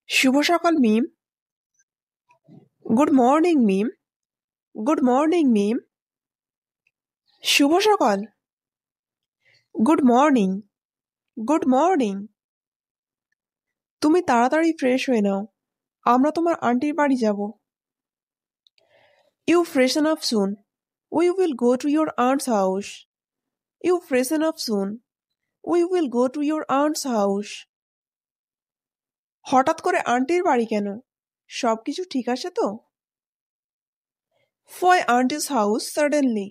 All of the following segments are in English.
শুভ সকাল মিম। Good morning মিম। Good morning মিম। শুভ সকাল। Good morning. Good morning. তুমি তাড়াতাড়ি ফ্রেশ হয়ে নাও, আমরা তোমার আন্টির বাড়ি যাব। You freshen up soon, we will go to your aunt's house. You freshen up soon, we will go to your aunt's house. হঠাৎ করে আন্টির বাড়ি কেন? সবকিছু ঠিক আছে তো? Why auntie's house suddenly?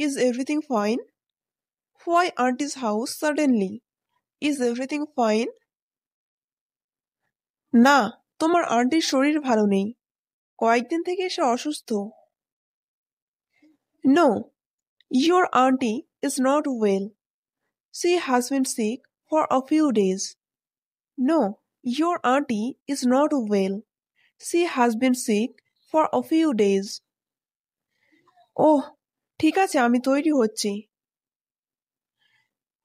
Is everything fine? Why auntie's house suddenly? Is everything fine? না, তোমার আন্টির শরীর ভালো নেই, কয়েকদিন থেকে সে অসুস্থ। No, your auntie is not well. She has been sick for a few days. No, your auntie is not well. She has been sick for a few days. ওহ, ঠিক আছে, আমি তৈরি হচ্ছি।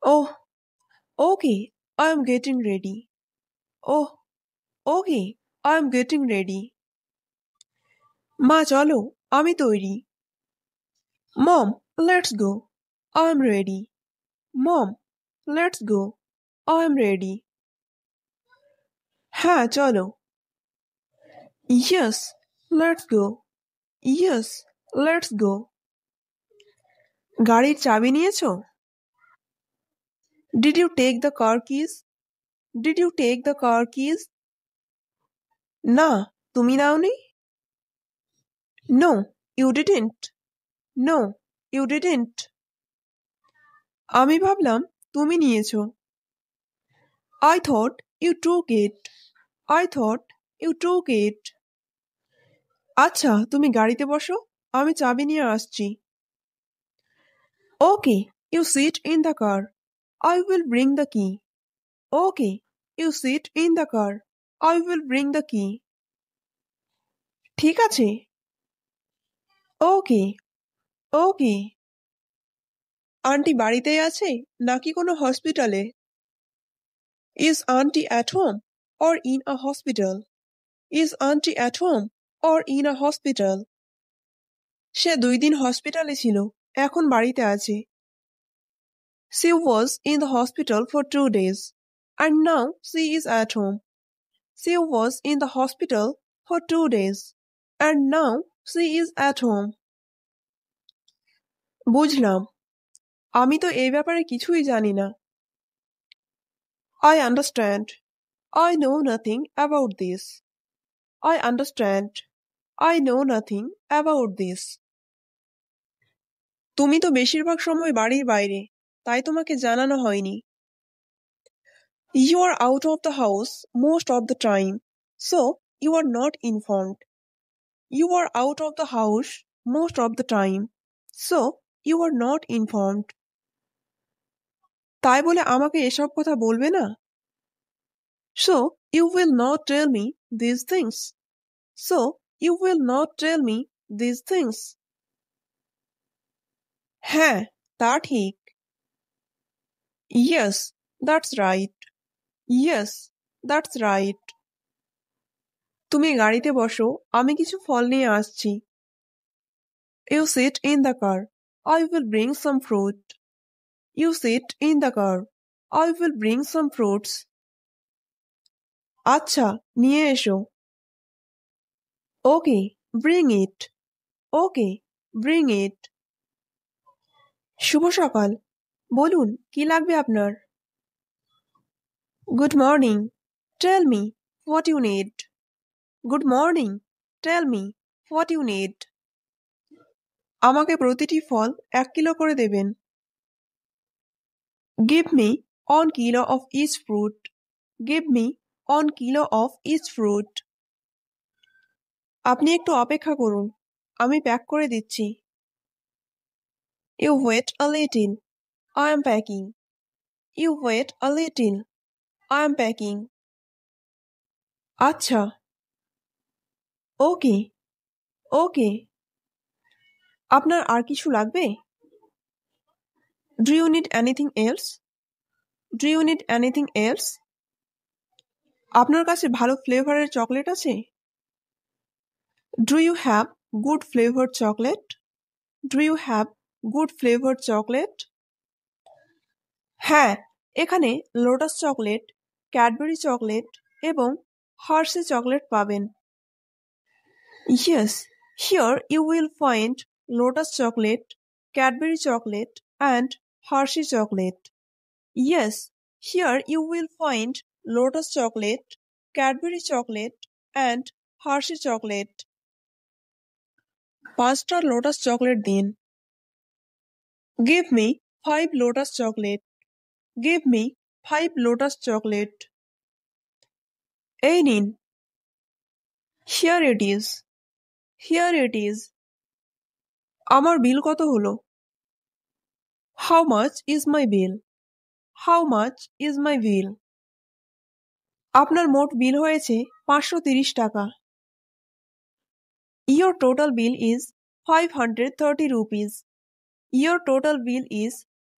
ওহ, okay, I am getting ready. Oh, okay, I am getting ready. মা চলো, আমি তৈরি। Mom, let's go. I'm ready. Mom, let's go. I'm ready. হ্যাঁ চলো। Yes, let's go. Yes, let's go. গাড়ির চাবি নিয়েছো? Did you take the car keys? Did you take the car keys? না, তুমি নাওনি? No, you didn't. No, you didn't. আমি ভাবলাম তুমি নিয়েছো। I thought you took it. I thought you took it. আচ্ছা, তুমি গাড়িতে বসো, আমি চাবি নিয়ে আসছি। Okay, you sit in the car. I will bring the key. Okay, you sit in the car. I will bring the key. ঠিক আছে। Okay, okay. আন্টি বাড়িতেই আছে নাকি কোনো হসপিটালে? Is auntie at home or in a hospital? Is auntie at home or in a hospital? সে 2 দিন হসপিটালে ছিল, এখন বাড়িতে আছে। She was in the hospital for 2 days, and now she is at home. She was in the hospital for 2 days, and now she is at home. বুঝলাম, আমি তো এই ব্যাপারে কিছুই জানি না। I understand. I know nothing about this. I understand. I know nothing about this. তুমি তো বেশিরভাগ সময় বাড়ির বাইরে, তাই তোমাকে জানানো হয়নি। You are out of the house most of the time, so you are not informed. You are out of the house most of the time, so you are not informed. তাই বলে আমাকে এসব কথা বলবে না? So you will not tell me these things. So you will not tell me these things. হ্যাঁ, তা ঠিক। Yes, that's right. Yes, that's right. তুমি গাড়িতে বসো, আমি কিছু ফল নিয়ে আসছি। You sit in the car. I will bring some fruit. You sit in the car. I will bring some fruits. আচ্ছা, নিয়ে এসো। Okay, bring it. Okay, bring it. শুভ সকাল। বলুন, কি লাগবে আপনার? Good morning. Tell me what you need. Good morning. Tell me what you need. আমাকে প্রতিটি ফল 1 কিলো করে দেবেন। Give me 1 kilo of each fruit. Give me 1 kilo of each fruit. আপনি একটু অপেক্ষা করুন, আমি প্যাক করে দিচ্ছি। You wait a little. I am packing. You wait a little. I am packing. আচ্ছা। Okay. Okay. আপনার আর কিছু লাগবে? Do you need anything else? Do you need anything else? আপনার কাছে ভালো ফ্লেভারের চকলেট আছে? Do you have good flavored chocolate? Do you have good flavored chocolate? হ্যাঁ, এখানে লোটাস চকলেট, ক্যাডবেরি চকলেট এবং হার্শি চকলেট পাবেন। Yes, here you will find lotus chocolate, Cadbury chocolate and Hershey chocolate. Yes, here you will find lotus chocolate, Cadbury chocolate and Hershey chocolate. 5টা lotus chocolate দিন। Give me 5 lotus chocolate. Give me 5 lotus chocolate. এই নিন। Here it is. Here it is. আমার বিল কত হলো? How much is my bill? How much is my bill? আপনার মোট বিল হয়েছে 530 টাকা। Your total bill is 530 rupees. Your total bill is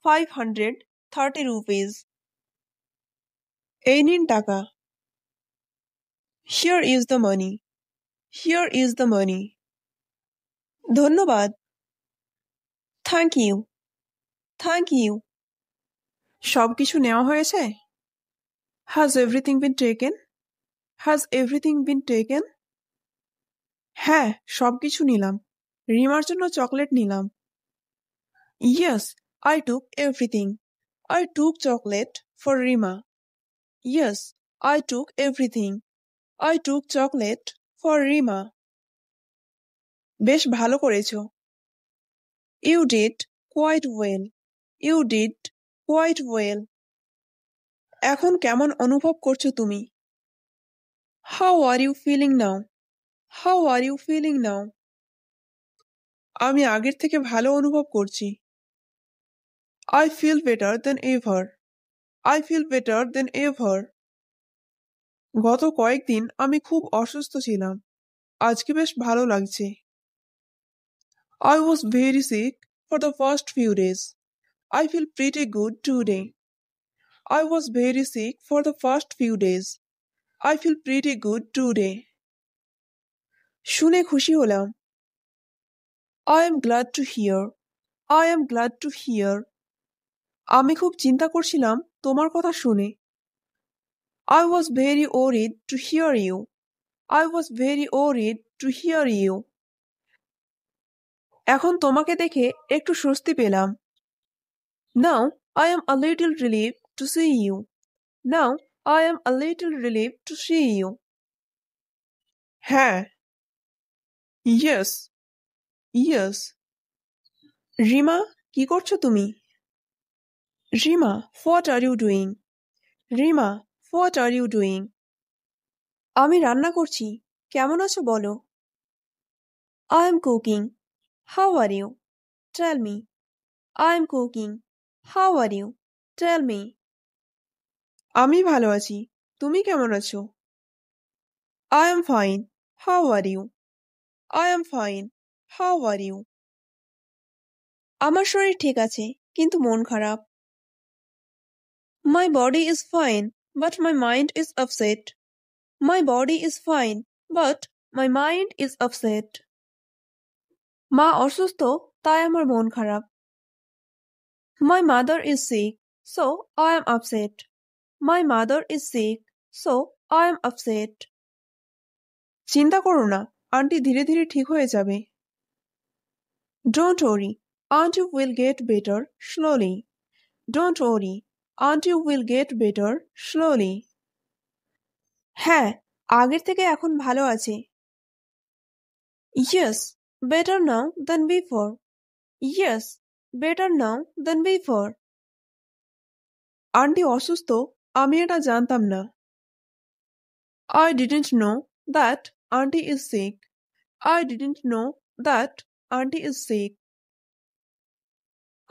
530 rupees. এই নিন টাকা। Here is the money. Here is the money. ধন্যবাদ। Thank you. Thank you. সব কিছু নেওয়া হয়েছে? Has everything been taken? Has everything been taken? হ্যাঁ, সব কিছু নিলাম। রিমার জন্য চকলেট নিলাম। Yes, I took everything. I took chocolate for Rima. Yes, I took everything. I took chocolate for Rima. বেশ ভালো করেছো। You did quite well. You did quite well. এখন কেমন অনুভব করছো তুমি? How are you feeling now? How are you feeling now? আমি আগের থেকে ভালো অনুভব করছি। I feel better than ever. I feel better than ever. গত কয়েকদিন আমি খুব অসুস্থ ছিলাম। আজকে বেশ ভালো লাগছে। I was very sick for the first few days. I feel pretty good today. I was very sick for the first few days. I feel pretty good today. শুনে খুশি হলাম। I am glad to hear. I am glad to hear. আমি খুব চিন্তা করছিলাম তোমার কথা শুনে। I was very worried to hear you. I was very worried to hear you. এখন তোমাকে দেখে একটু স্বস্তি পেলাম। Now I am a little relieved to see you. Now I am a little relieved to see you. হ্যাঁ। Yes. Yes. Rima, কি করছো তুমি? Rima, what are you doing? Rima, what are you doing? আমি রান্না করছি। কেমন আছো বলো? I am cooking. How are you? Tell me. I am cooking. How are you? Tell me. আমি ভালো আছি। তুমি কেমন আছো? I am fine. How are you? I am fine. How are you? আমার শরীর ঠিক আছে, কিন্তু মন খারাপ। My body is fine, but my mind is upset. My body is fine, but my mind is upset. মা অসুস্থ, তাই আমার মন খারাপ। My mother is sick, so I am upset. My mother is sick, so I am upset. চিন্তা করো না, aunty ধীরে ধীরে ঠিক হয়ে যাবে। Don't worry, auntie will get better slowly. Don't worry, auntie will get better slowly. হ্যাঁ, আগের থেকে এখন ভালো আছে। Yes, better now than before. Yes, better now than before. Aunty অসুস্থ, আমি এটা জানতাম না। I didn't know that auntie is sick. I didn't know that auntie is sick.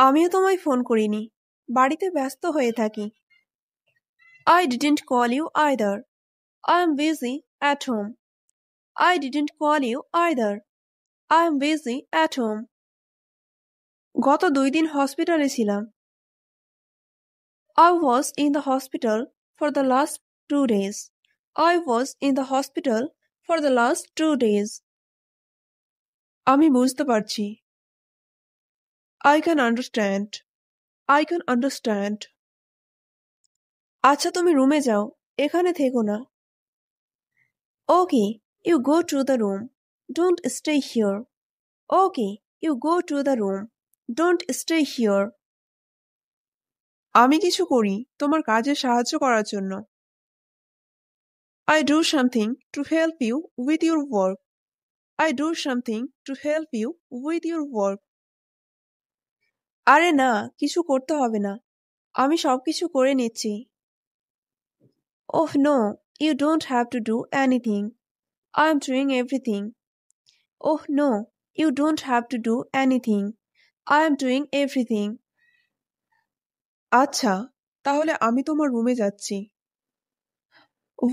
আমিও তোমায় ফোন করিনি, বাড়িতে ব্যস্ত হয়ে থাকি। I didn't call you either. I am busy at home. I didn't call you either. I am busy at home. গত 2 দিন হসপিটালে ছিলাম। I was in the hospital for the last 2 days. I was in the hospital for the last 2 days. আমি বুঝতে পারছি। I can understand. I can understand. আচ্ছা তুমি রুমে যাও, এখানে থেকো না। Okay, you go to the room. Don't stay here. Okay, you go to the room. Don't stay here. আমি কিছু করি তোমার কাজে সাহায্য করার জন্য। I do something to help you with your work. I do something to help you with your work. আরে না, কিছু করতে হবে না। আমি সবকিছু করে নিচ্ছি। Oh no, you don't have to do anything. I'm doing everything. Oh no, you don't have to do anything. I'm doing everything. আচ্ছা, তাহলে আমি তোমার রুমে যাচ্ছি।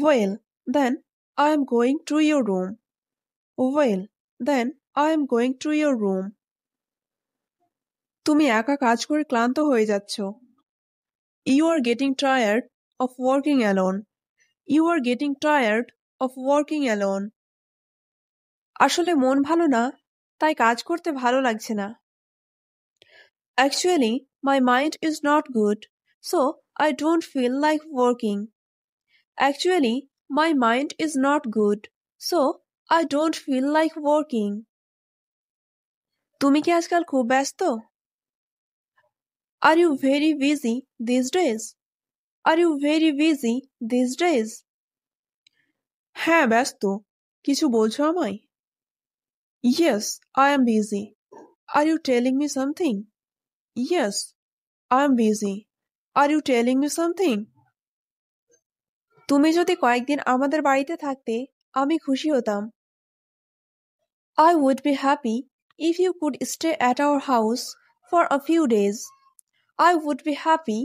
Well, then I am going to your room. Well, then I am going to your room. তুমি একা কাজ করে ক্লান্ত হয়ে যাচ্ছ। You are getting tired of working alone. You are getting tired of working alone. আসলে মন ভালো না, তাই কাজ করতে ভালো লাগছে না। Actually, my mind is not good, so I don't feel like working. Actually, my mind is not good, so I don't feel like working. তুমি কি আজকাল খুব ব্যস্ত? Are you very busy these days? Are you very busy these days? হ্যাঁ ব্যস্ত। কিছু বলছো আমায়? Yes, I am busy. Are you telling me something? Yes, I am busy. Are you telling me something? তুমি যদি কয়েকদিন আমাদের বাড়িতে থাকতে আমি খুশি হতাম। I would be happy if you could stay at our house for a few days. I would be happy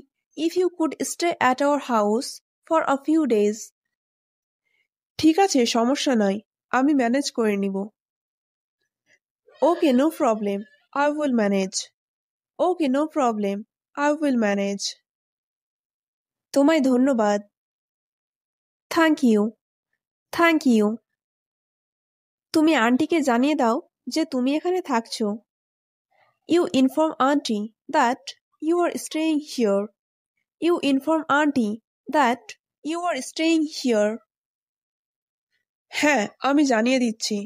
if you could stay at our house for a few days. ঠিক আছে, সমস্যা নাই, আমি ম্যানেজ করে নিব। Okay, no problem. I will manage. Okay, no problem. I will manage. তোমায় ধন্যবাদ। Thank you. Thank you. তুমি আন্টিকে জানিয়ে দাও যে তুমি এখানে থাকছো। You inform auntie that you are staying here. You inform auntie that you are staying here. হ্যাঁ, আমি জানিয়ে দিচ্ছি।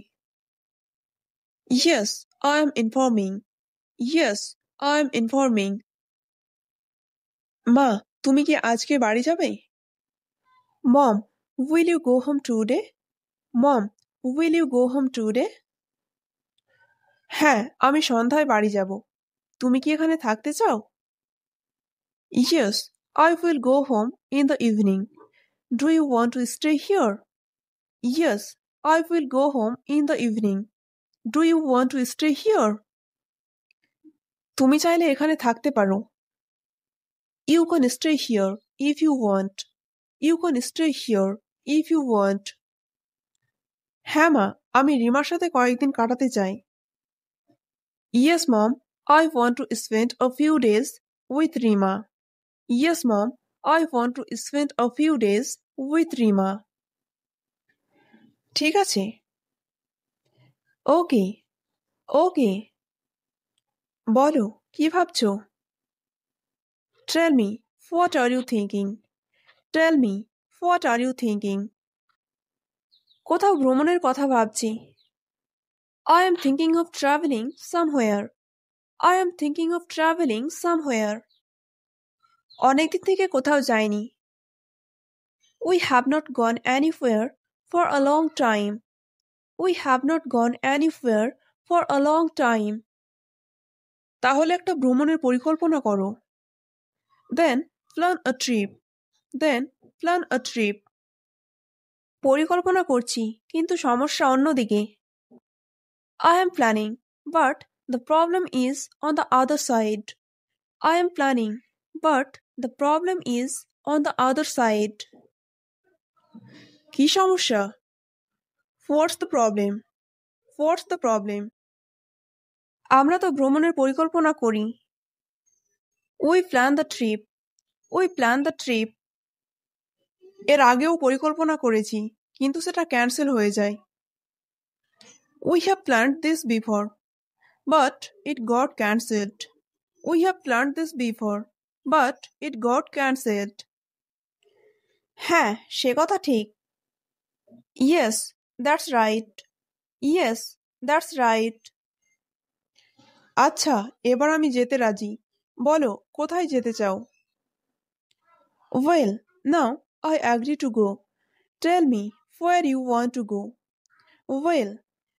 Yes, I am informing. Yes, I am informing. মা, তুমি কি আজকে বাড়ি যাবে? Mom, will you go home today? Mom, will you go home today? হ্যাঁ, আমি সন্ধ্যায় বাড়ি যাব। তুমি কি এখানে থাকতে চাও? Yes, I will go home in the evening. Do you want to stay here? Yes, I will go home in the evening. Do you want to stay here? তুমি চাইলে এখানে থাকতে পারো। You can stay here if you want. You can stay here if you want. হ্যাঁ মা, আমি রিমার সাথে কয়েকদিন কাটাতে চাই। Yes, mom, I want to spend a few days with Rima. Yes, mom, I want to spend a few days with Rima. ঠিক আছে। Okay, okay. বলো, কি ভাবছো? Tell me, what are you thinking? Tell me, what are you thinking? কোথাও ভ্রমণের কথা ভাবছি। I am thinking of traveling somewhere. I am thinking of traveling somewhere. অনেকদিন থেকে কোথাও যাইনি। We have not gone anywhere for a long time. We have not gone anywhere for a long time. তাহলে একটা ভ্রমণের পরিকল্পনা করো। Then plan a trip. Then plan a trip. পরিকল্পনা করছি, কিন্তু সমস্যা অন্যদিকে। I am planning, but the problem is on the other side. I am planning, but the problem is on the other side. কি সমস্যা? What's the problem? What's the problem? আমরা তো ভ্রমণের পরিকল্পনা করি। We plan the trip. We plan the trip. এর আগেও পরিকল্পনা করেছি, কিন্তু সেটা ক্যান্সেল হয়ে যায়। We have planned this before, but it got cancelled. We have planned this before, but it got cancelled. হ্যাঁ, সে কথা ঠিক। Yes, that's right. Yes, that's right. আচ্ছা, এবার আমি যেতে রাজি। বলো, কোথায় যেতে চাও? Well, now I agree to go. Tell me where you want to go. Well,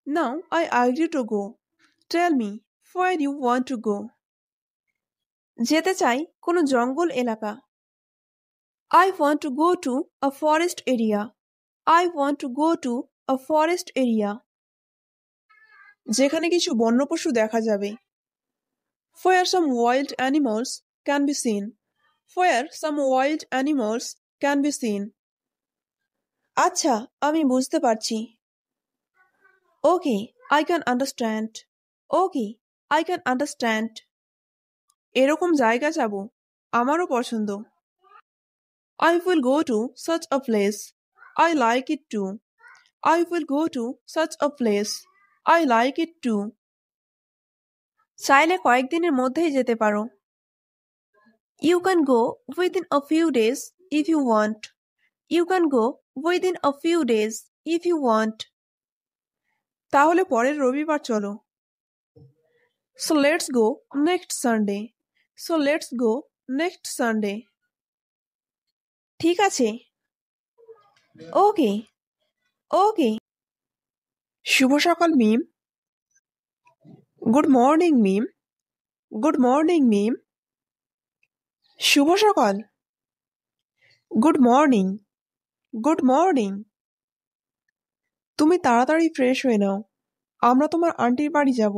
now I agree to go. Tell me where you want to go. যেতে চাই কোনো জঙ্গল এলাকা। I want to go to a forest area. I want to go to a forest area. যেখানে কিছু বন্য পশু দেখা যাবে। Where some wild animals can be seen. Where some wild animals can be seen. আচ্ছা, আমি বুঝতে পারছি। Okay, I can understand. Okay, I can understand. এরকম জায়গা যাব, আমারও পছন্দ। I will go to such a place. I like it too. I will go to such a place. I like it too. চাইলে কয়েকদিনের মধ্যেই যেতে পারো। You can go within a few days if you want. You can go within a few days if you want. তাহলে পরের রবিবার চলো। So let's go next Sunday. So let's go next Sunday. ঠিক আছে। Okay. Okay. শুভ সকাল মিম। Good morning মিম। Good morning মিম। শুভ সকাল। Good morning. Good morning. তুমি তাড়াতাড়ি ফ্রেশ হয়ে নাও, আমরা তোমার আন্টির বাড়ি যাব।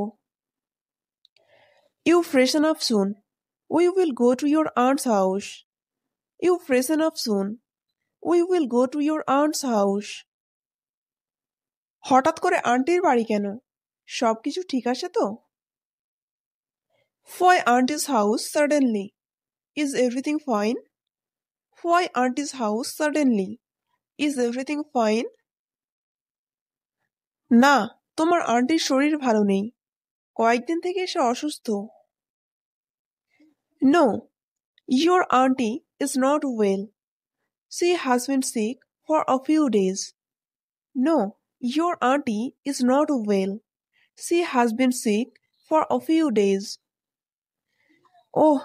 You freshen up soon. We will go to your aunt's house. You freshen up soon. We will go to your aunt's house. হঠাৎ করে আন্টির বাড়ি কেন? সবকিছু ঠিক আছে তো? Why auntie's house suddenly? Is everything fine? Why auntie's house suddenly? Is everything fine? না, তোমার আন্টির শরীর ভালো নেই, কয়েকদিন থেকে সে অসুস্থ। No, your auntie is not well. She has been sick for a few days. No, your auntie is not well. She has been sick for a few days. ওহ,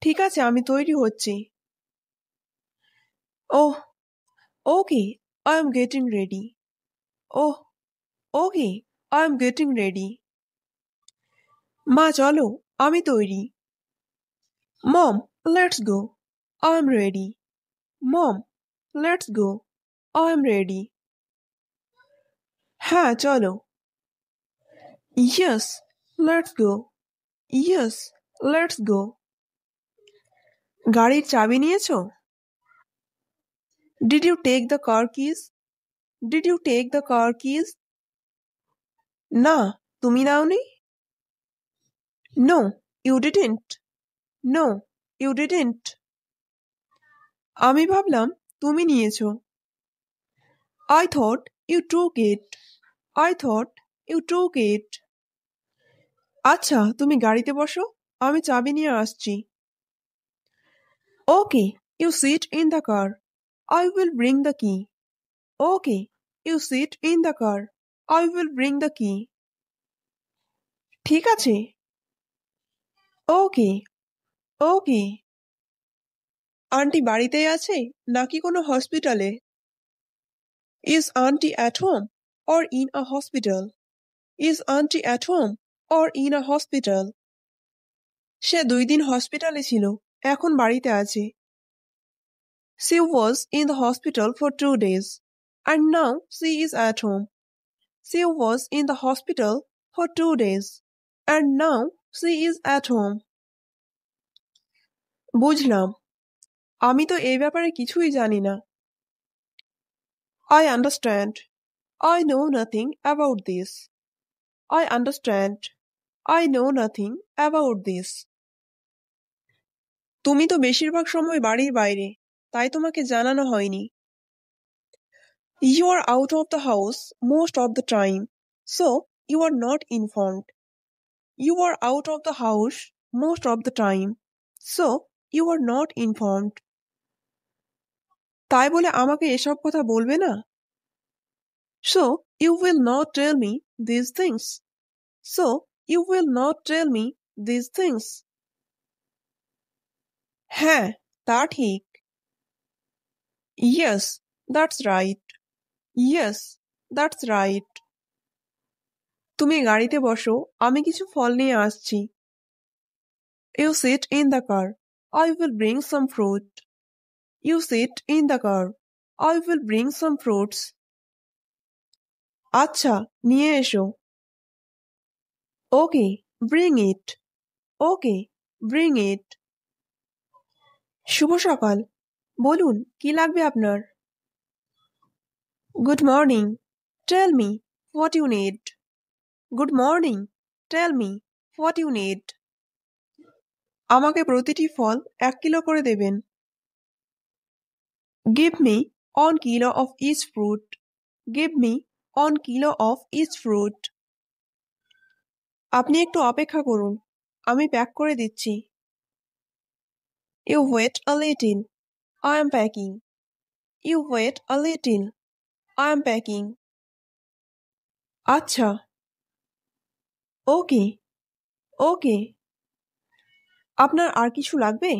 ঠিক আছে, আমি তৈরি হচ্ছি। Oh, okay, I am getting ready. Oh, okay, I am getting ready. মা চলো, আমি তৈরি। Mom, let's go. I am ready. Mom, let's go. I am ready. হ্যাঁ চলো। Yes, let's go. Yes, let's go. গাড়ির চাবি নিয়েছো? Did you take the car keys? Did you take the car keys? না, তুমি নাওনি? No, you didn't. No, you didn't. আমি ভাবলাম তুমি নিয়েছো। I thought you took it. I thought you took it. আচ্ছা, তুমি গাড়িতে বসো, আমি চাবি নিয়ে আসছি। Okay, you sit in the car. I will bring the key. Okay, you sit in the car. I will bring the key. ঠিক আছে। Okay, okay. আন্টি বাড়িতেই আছে নাকি কোনো হসপিটালে? Is auntie at home or in a hospital? Is auntie at home or in a hospital? সে 2 দিন হসপিটালে ছিল, এখন বাড়িতে আছে। She was in the hospital for 2 days and now she is at home. She was in the hospital for 2 days and now she is at home. বুঝলাম, আমি তো এই ব্যাপারে কিছুই জানি না। I understand. I know nothing about this. I understand. I know nothing about this. তুমি তো বেশিরভাগ সময় বাড়ির বাইরে, তাই তোমাকে জানানো হয়নি। You are out of the house most of the time, so you are not informed. You are out of the house most of the time, so you are not informed. তাই বলে আমাকে এসব কথা বলবে না? So you will not tell me these things. So you will not tell me these things. হ্যাঁ, তা ঠিক। Yes, that's right. Yes, that's right. তুমি গাড়িতে বসো, আমি কিছু ফল নিয়ে আসছি। You sit in the car. I will bring some fruit. You sit in the car. I will bring some fruits. আচ্ছা, নিয়ে এসো। Okay, bring it. Okay, bring it. শুভ সকাল। বলুন, কি লাগবে আপনার? Good morning. Tell me what you need. Good morning. Tell me what you need. আমাকে প্রতিটি ফল 1 কিলো করে দেবেন। Give me 1 kilo of each fruit. Give me 1 kilo of each fruit. আপনি একটু অপেক্ষা করুন, আমি প্যাক করে দিচ্ছি। You wait a little. I am packing. You wait a little. I am packing. আচ্ছা। Okay. Okay. আপনার আর কিছু লাগবে?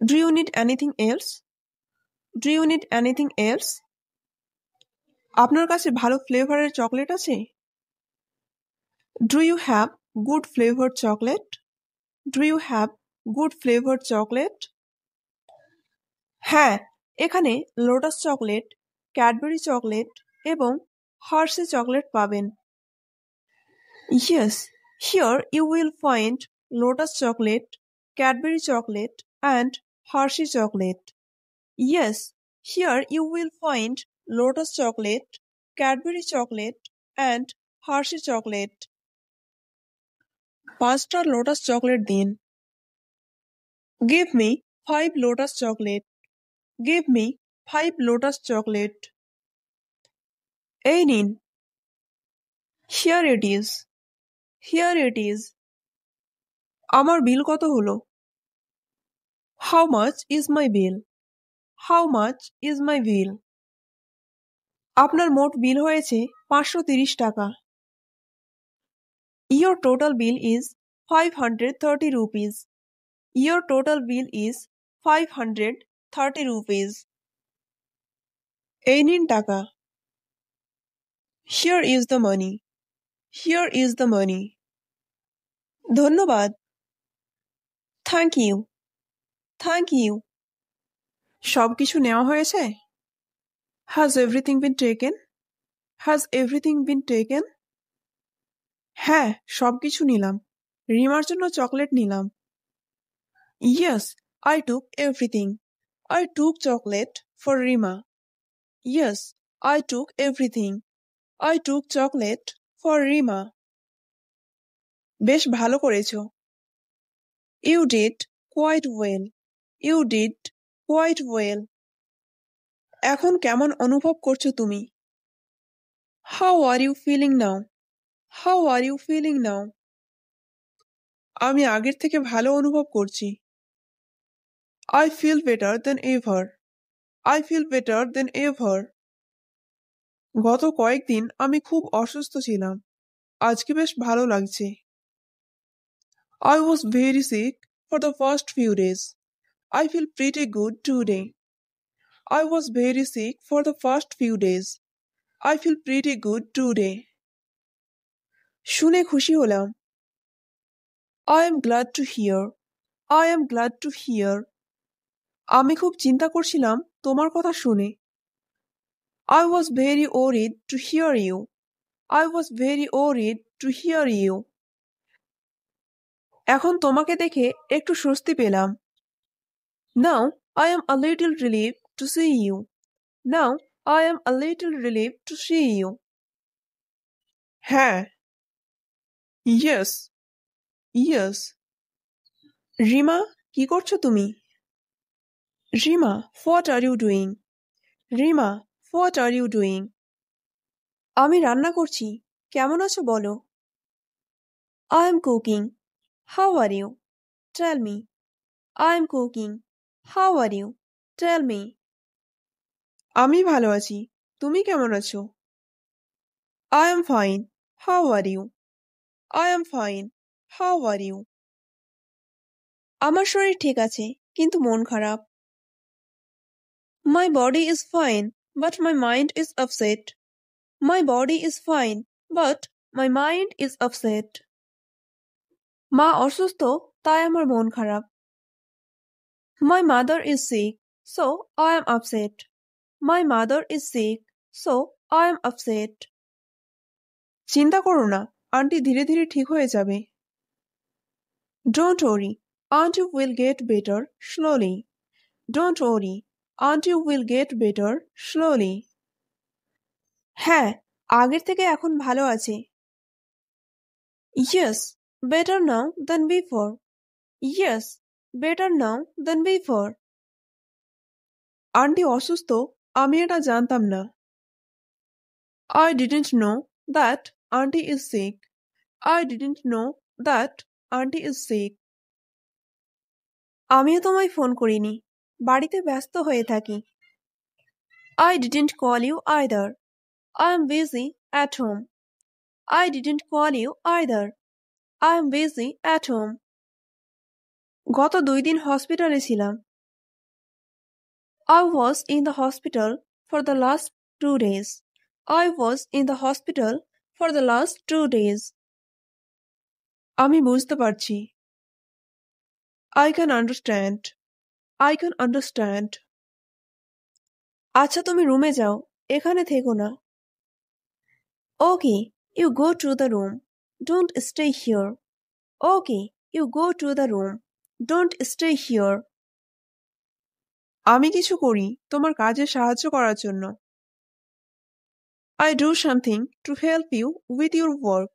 Do you need anything else? Do you need anything else? আপনার কাছে ভালো ফ্লেভারের চকলেট আছে? Do you have good flavored chocolate? Do you have good flavored chocolate? হ্যাঁ, এখানে লোটাস চকলেট, ক্যাডবেরি চকলেট এবং হার্শি চকলেট পাবেন। Yes, here you will find lotus chocolate, Cadbury chocolate and Hershey chocolate. Yes, here you will find lotus chocolate, Cadbury chocolate and Hershey chocolate. 5টা lotus chocolate দিন। Give me 5 lotus chocolate. Give me 5 lotus chocolate. এই নিন। Here it is. Here it is. আমার বিল কত হলো? How much is my bill? How much is my bill? আপনার মোট বিল হয়েছে 530 টাকা। Your total bill is 530 rupees. Your total bill is 530 rupees. এই নিন টাকা। Here is the money. Here is the money. ধন্যবাদ। Thank you. Thank you. সব কিছু নেওয়া হয়েছে? Has everything been taken? Has everything been taken? হ্যাঁ, সব কিছু নিলাম। রিমার জন্য চকলেট নিলাম। Yes, I took everything. I took chocolate for Rima. Yes, I took everything. I took chocolate for Rima. বেশ ভালো করেছো। You did quite well. You did quite well. এখন কেমন অনুভব করছো তুমি? How are you feeling now? How are you feeling now? আমি আগের থেকে ভালো অনুভব করছি। I feel better than ever. I feel better than ever. গত কয়েকদিন আমি খুব অসুস্থ ছিলাম। আজকে বেশ ভালো লাগছে। I was very sick for the first few days. I feel pretty good today. I was very sick for the first few days. I feel pretty good today. শুনে খুশি হলাম। I am glad to hear. I am glad to hear. আমি খুব চিন্তা করছিলাম তোমার কথা শুনে। I was very worried to hear you. I was very worried to hear you. এখন তোমাকে দেখে একটু স্বস্তি পেলাম। Now I am a little relieved to see you. Now I am a little relieved to see you. হ্যাঁ। Yes. Yes. Rima, কি করছো তুমি? Rima, what are you doing? Rima, what are you doing? আমি রান্না করছি। কেমন আছো বলো? I am cooking. How are you? Tell me. I am cooking. How are you? Tell me. আমি ভালো আছি। তুমি কেমন আছো? I am fine. How are you? I am fine. How are you? আমার শরীর ঠিক আছে, কিন্তু মন খারাপ। My body is fine, but my mind is upset. My body is fine, but my mind is upset. মা অসুস্থ, তাই আমার মন খারাপ। My mother is sick, so I am upset. My mother is sick, so I am upset. চিন্তা করো না, aunty ধীরে ধীরে ঠিক হয়ে যাবে। Don't worry, aunty will get better slowly. Don't worry, aunty will get better slowly. হ্যাঁ, আগের থেকে এখন ভালো আছে। ইয়েস, বেটার নাও দেন বিফোর। ইয়েস, বেটার নাও দেন বিফোর। আন্টি অসুস্থ, আমি এটা জানতাম না। I didn't know that auntie is sick. I didn't know that auntie is sick. আমিও তোমায় ফোন করিনি, বাড়িতে ব্যস্ত হয়ে থাকি। I didn't call you either. I am busy at home. I didn't call you either. I am busy at home. গত 2 দিন হসপিটালে ছিলাম। I was in the hospital for the last 2 days. I was in the hospital for the last 2 days. আমি বুঝতে পারছি। I can understand. I can understand. আচ্ছা, তুমি রুমে যাও, এখানে থেকো না। Okay, you go to the room. Don't stay here. Okay, you go to the room. Don't stay here. আমি কিছু করি তোমার কাজে সাহায্য করার জন্য। I do something to help you with your work.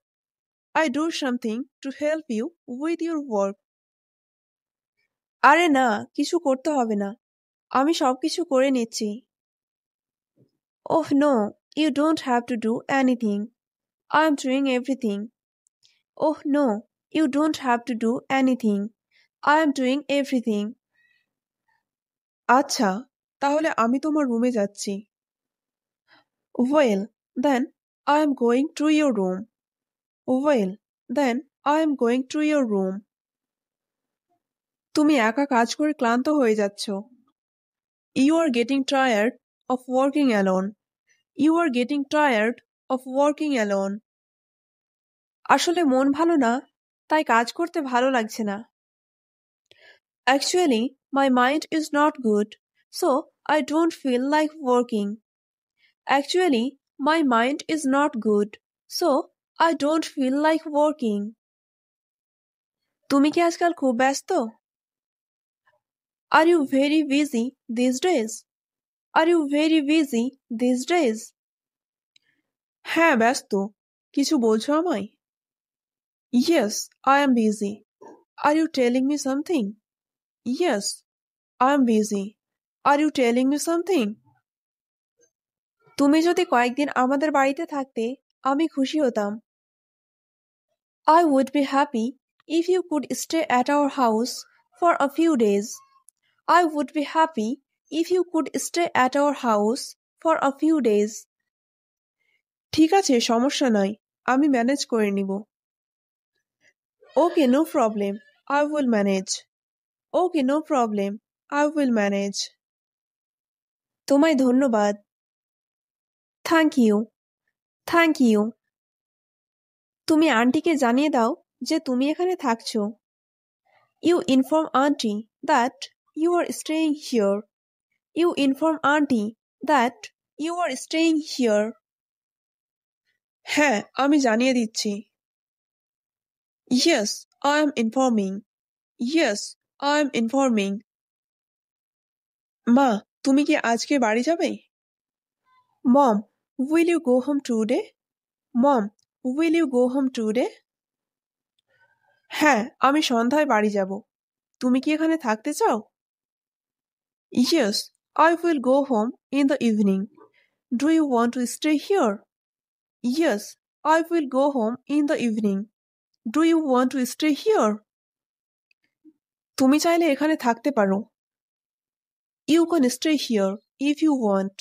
I do something to help you with your work. আরে না, কিছু করতে হবে না, আমি সবকিছু করে নিচ্ছি। Oh no, you don't have to do anything. I'm doing everything. Oh no, you don't have to do anything. I am doing everything. আচ্ছা, তাহলে আমি তোমার রুমে যাচ্ছি। Well, then I am going to your room. Well, then I am going to your room. তুমি একা কাজ করে ক্লান্ত হয়ে যাচ্ছ। You are getting tired of working alone. You are getting tired of working alone. আসলে মন ভালো না, তাই কাজ করতে ভালো লাগছে না। Actually, my mind is not good, so I don't feel like working. Actually, my mind is not good, so I don't feel like working. তুমি কি আজকাল খুব ব্যস্ত? Are you very busy these days? Are you very busy these days? হ্যাঁ, ব্যস্ত। কিছু বলছো আমায়? Yes, I am busy. Are you telling me something? Yes, I am busy. Are you telling me something? তুমি যদি কয়েকদিন আমাদের বাড়িতে থাকতে, আমি খুশি হতাম। I would be happy if you could stay at our house for a few days. I would be happy if you could stay at our house for a few days. ঠিক আছে, সমস্যা নাই, আমি ম্যানেজ করে নিব। Okay, no problem. I will manage. Okay, no problem. I will manage. তোমায় ধন্যবাদ। Thank you. Thank you. তুমি আন্টিকে জানিয়ে দাও যে তুমি এখানে থাকছো। You inform auntie that you are staying here. You inform auntie that you are staying here. হ্যাঁ, আমি জানিয়ে দিচ্ছি। Yes, I am informing. Yes, I am informing. মা, তুমি কি আজকে বাড়ি যাবে? Mom, will you go home today? Mom, will you go home today? হ্যাঁ, আমি সন্ধ্যায় বাড়ি যাব। তুমি কি এখানে থাকতে চাও? Yes, I will go home in the evening. Do you want to stay here? Yes, I will go home in the evening. Do you want to stay here? তুমি চাইলে এখানে থাকতে পারো। You can stay here if you want.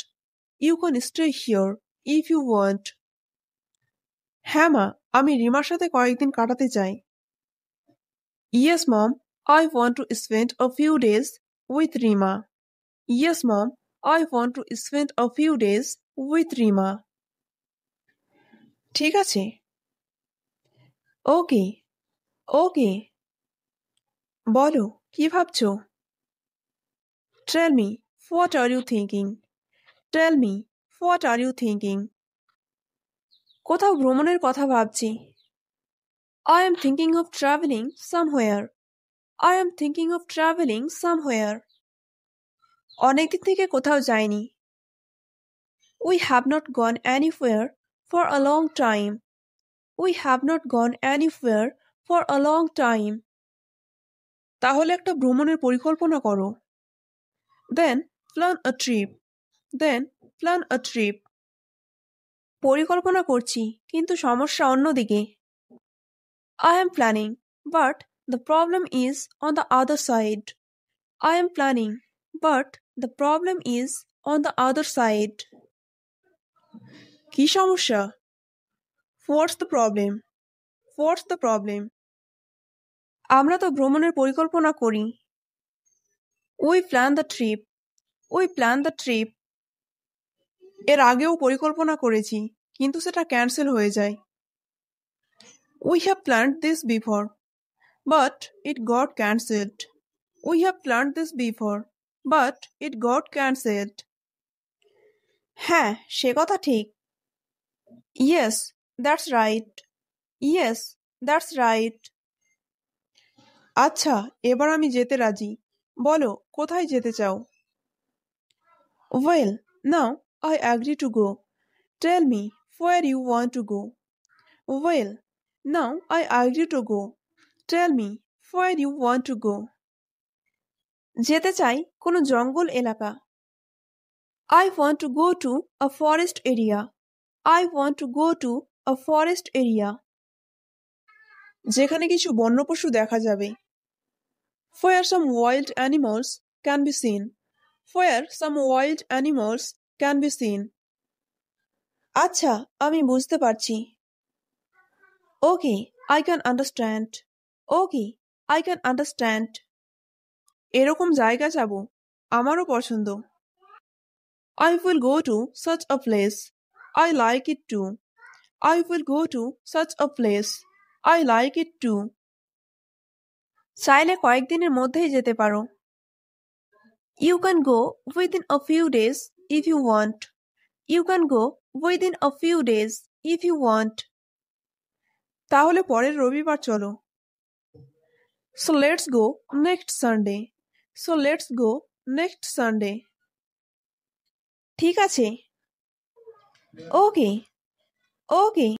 You can stay here if you want. হ্যাঁ মা, আমি রিমার সাথে কয়েকদিন কাটাতে চাই। Yes mom, I want to spend a few days with Rima. Yes mom, I want to spend a few days with Rima. ঠিক আছে। ওকে, ওকে। বলো, কি ভাবছো? Tell me, what are you thinking? Tell me, what are you thinking? কোথাও ভ্রমণের কথা ভাবছি। I am thinking of traveling somewhere. I am thinking of traveling somewhere. অনেকদিন থেকে কোথাও যাইনি। We have not gone anywhere for a long time. We have not gone anywhere for a long time. তাহলে একটা ভ্রমণের পরিকল্পনা করো। Then plan a trip. Then plan a trip. পরিকল্পনা করছি, কিন্তু সমস্যা অন্যদিকে। I am planning, but the problem is on the other side. I am planning, but the problem is on the other side. কি সমস্যা? What's the problem? What's the problem? আমরা তো ভ্রমণের পরিকল্পনা করি। We plan the trip. We plan the trip. এর আগেও পরিকল্পনা করেছি, কিন্তু সেটা ক্যান্সেল হয়ে যায়। We have planned this before, but it got cancelled. We have planned this before, but it got cancelled. হ্যাঁ, সে কথা ঠিক। Yes, that's right. Yes, that's right. আচ্ছা, এবার আমি যেতে রাজি। বলো, কোথায় যেতে চাও? Well, now I agree to go. Tell me where you want to go. Well, now I agree to go. Tell me where you want to go. যেতে চাই কোনো জঙ্গল এলাকা। I want to go to a forest area. I want to go to a forest area. যেখানে কিছু বন্য পশু দেখা যাবে। Where some wild animals can be seen. Where some wild animals can be seen. আচ্ছা, আমি বুঝতে পারছি। Okay, I can understand. Okay, I can understand. এরকম জায়গা যাব, আমারও পছন্দ। I will go to such a place. I like it too. I will go to such a place. I like it too. চাইলে কয়েকদিনের মধ্যেই যেতে পারো। You can go within a few days if you want. You can go within a few days if you want. তাহলে পরের রবিবার চলো। So let's go next Sunday. So let's go next Sunday. ঠিক আছে। Okay. Okay.